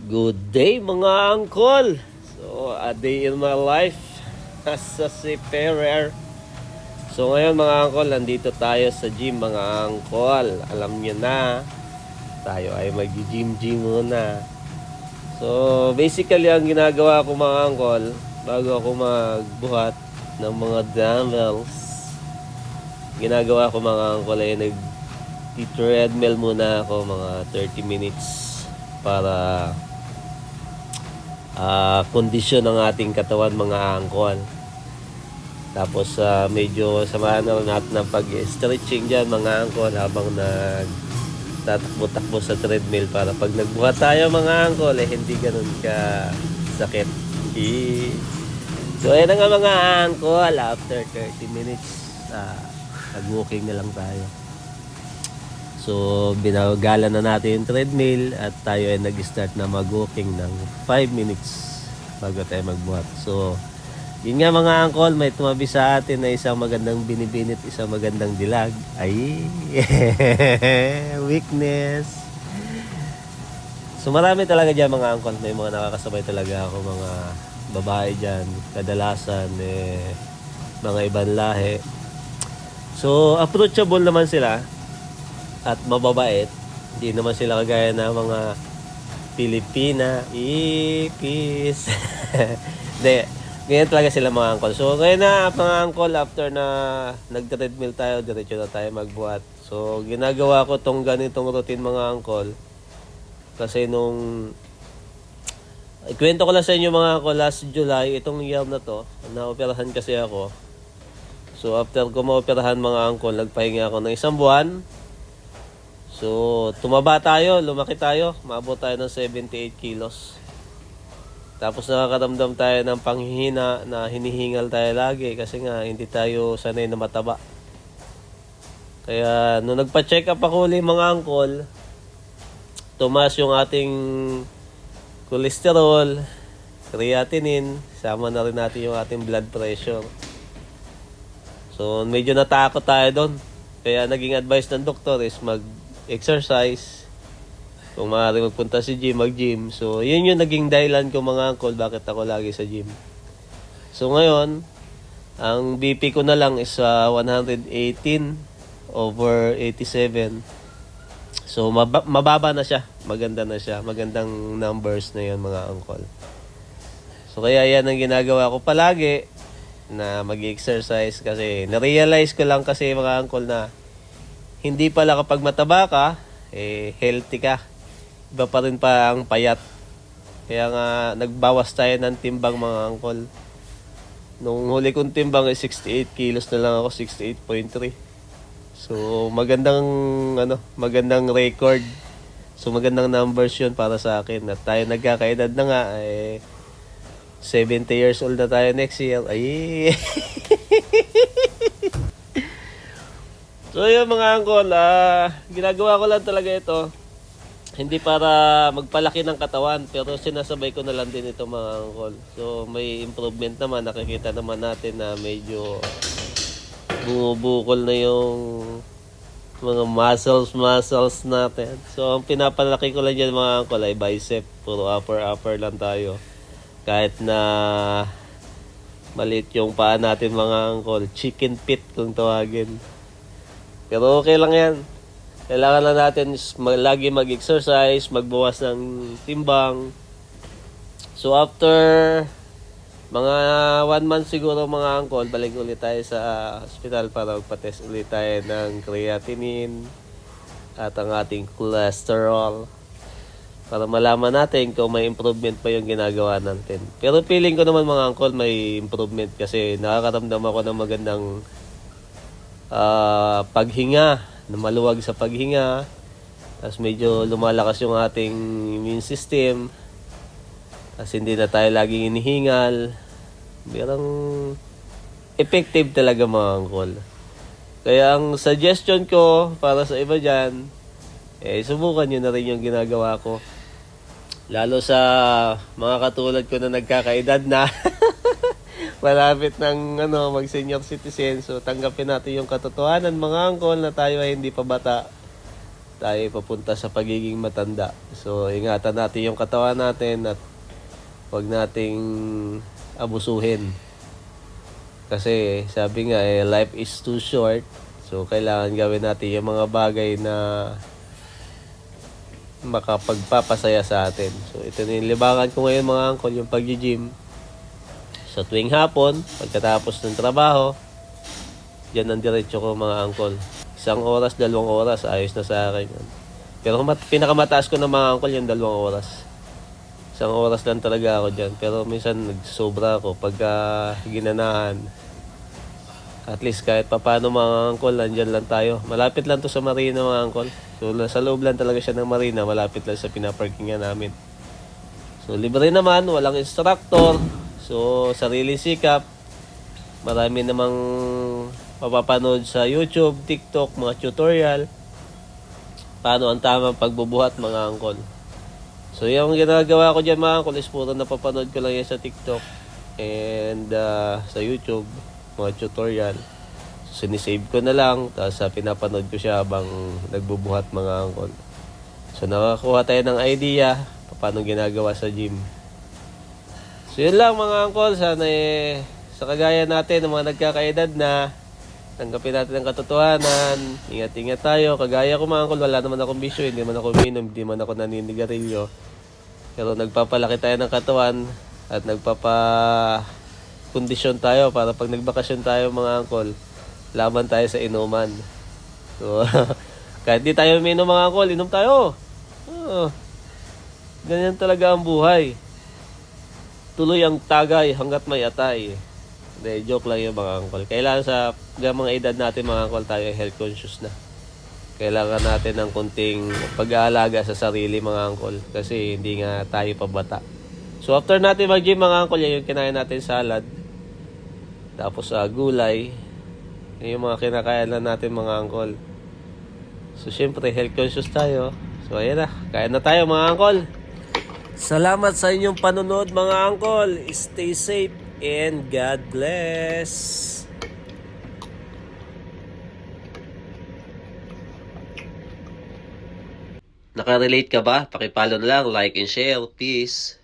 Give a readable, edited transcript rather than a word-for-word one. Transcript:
Good day mga uncle. So, a day in my life as a seafarer. So, ngayon mga uncle, nandito tayo sa gym mga uncle. Alam niyo na, tayo ay mag-gym muna. So, basically ang ginagawa ko mga uncle, bago ako magbuhat ng mga dumbbells, ginagawa ko mga uncle ay nag-treadmill muna ako mga 30 minutes para kondisyon ng ating katawan mga angkol. Tapos medyo samahan na natin ng pag-stretching dyan mga angkol habang nagtatakbo-takbo sa treadmill para pag nagbuhat tayo mga angkol hindi ganun ka sakit. So ayan na nga mga angkol, after 30 minutes nag-walking na lang tayo. So, binagalan na natin yung treadmill at tayo ay nag-start na mag-walking ng 5 minutes bago tayo magbuhat. So, yun nga mga angkol, may tumabi sa atin na isang magandang binibinit, isang magandang dilag. Ay, weakness. So, marami talaga dyan mga angkol. May mga nakakasabay talaga ako, mga babae dyan. Kadalasan, mga ibang lahi. So, approachable naman sila at mababait. Hindi naman sila kagaya ng mga Pilipina. Peace. Hindi. Ganyan talaga sila mga angkol. So ngayon na mga angkol, after na nag-treadmill tayo, diretso na tayo magbuhat. So ginagawa ko tong ganitong routine mga angkol. Kasi nung ikwento ko lang sa inyo mga angkol, last July, itong year na to, na-operahan kasi ako. So after ko ma-operahan mga angkol, nagpahinga ako ng 1 buwan. So, tumaba tayo, lumaki tayo, maabot tayo ng 78 kilos. Tapos nakakaramdam tayo ng panghihina na hinihingal tayo lagi kasi nga hindi tayo sanay na mataba. Kaya nung nagpa-check up ako ulit mga angkol, tumaas yung ating cholesterol, creatinine, sama na rin natin yung ating blood pressure. So, medyo natakot tayo doon. Kaya naging advice ng doktor is mag-exercise. Kung maaari magpunta sa gym, mag-gym. So, yun yung naging dahilan ko mga angkol bakit ako lagi sa gym. So, ngayon, ang BP ko na lang is 118/87. So, mababa na siya. Maganda na siya. Magandang numbers na yun mga angkol. So, kaya yan ang ginagawa ko palagi na mag-exercise kasi na-realize ko lang kasi mga angkol na hindi pala kapag mataba ka, healthy ka. Iba pa rin pa ang payat. Kaya nga, nagbawas tayo ng timbang mga angkol. Nung huli kong timbang 68 kilos na lang ako, 68.3. So, magandang record. So, magandang numbers yun para sa akin. At tayo nagkakaedad na nga, 70 years old na tayo next year. Ay! So yun mga angkol, ginagawa ko lang talaga ito. Hindi para magpalaki ng katawan, pero sinasabay ko na lang din ito mga angkol. So may improvement naman, nakikita naman natin na medyo bumubukol na yung mga muscles natin. So ang pinapalaki ko lang dyan mga angkol ay bicep, puro upper lang tayo. Kahit na maliit yung paa natin mga angkol, chicken feet kung tawagin. Pero okay lang yan. Kailangan lang natin lagi mag-exercise, magbawas ng timbang. So after mga 1 month siguro mga angkol, balik ulit tayo sa hospital para magpa-test ulit tayo ng creatinine at ang ating cholesterol para malaman natin kung may improvement pa yung ginagawa natin. Pero feeling ko naman mga angkol may improvement kasi nakakaramdam ako ng magandang paghinga, na maluwag sa paghinga. Tapos medyo lumalakas yung ating immune system. Tapos hindi na tayo laging inihingal. Merong effective talaga mga angkol. Kaya ang suggestion ko para sa iba dyan, subukan nyo na rin yung ginagawa ko. Lalo sa mga katulad ko na nagkakaedad na. Malapit ng mag-senior citizen. So tanggapin natin yung katotohanan mga angkol na tayo ay hindi pa bata. tayo papunta sa pagiging matanda. So, ingatan natin yung katawan natin at huwag nating abusuhin. Kasi sabi nga life is too short. So, kailangan gawin natin yung mga bagay na makapagpapasaya sa atin. So, ito na yung libangan ko ngayon mga angkol, yung pag-gym. Sa tuwing hapon, pagkatapos ng trabaho, dyan ang diretso ko mga angkol. 1 oras, 2 oras, ayos na sa akin yun. Pero pinakamataas ko na mga angkol yung 2 oras. 1 oras lang talaga ako dyan. Pero minsan nagsobra ako pagka ginanahan. At least kahit papano mga angkol, nandyan lang tayo. Malapit lang to sa marina mga angkol. So sa loob lang talaga siya ng marina, malapit lang sa pinaparkingan namin. So libre naman, walang instructor. So sarili sikap. Marami namang mapapanood sa YouTube, TikTok, mga tutorial. Paano ang tamang pagbubuhat mga angkol. So yung ginagawa ko dyan mga angkol is puro napapanood ko lang yan sa TikTok and sa YouTube, mga tutorial. So sinisave ko na lang, tapos pinapanood ko siya habang nagbubuhat mga angkol. So nakakuha tayo ng idea paano ginagawa sa gym. So yun lang mga angkol, sana sa kagaya natin ng mga nagkakaedad na tanggapin natin ang katotohanan, ingat-ingat tayo. Kagaya ko mga angkol, wala naman akong bisyo, hindi man ako uminom, hindi man ako naninigarilyo. Pero nagpapalaki tayo ng katawan at nagpapakondisyon tayo para pag nagbakasyon tayo mga angkol, laban tayo sa inuman. So, kahit di tayo uminom mga angkol, inom tayo. Ganyan talaga ang buhay. Tuloy ang tagay hanggat may atay. Hindi, joke lang yung mga angkol. Kailangan sa mga edad natin mga angkol tayo health conscious na. Kailangan natin ng kunting pag-aalaga sa sarili mga angkol. Kasi hindi nga tayo pabata. So after natin mag-gym mga angkol, yung kinain natin salad. Tapos gulay. Yung mga kinakain lang natin mga angkol. So syempre health conscious tayo. So ayan na, kain na tayo mga angkol. Salamat sa inyong panonood mga angkol. Stay safe and God bless. Nakarelate ka ba? Pakipalo na lang, like and share. Peace.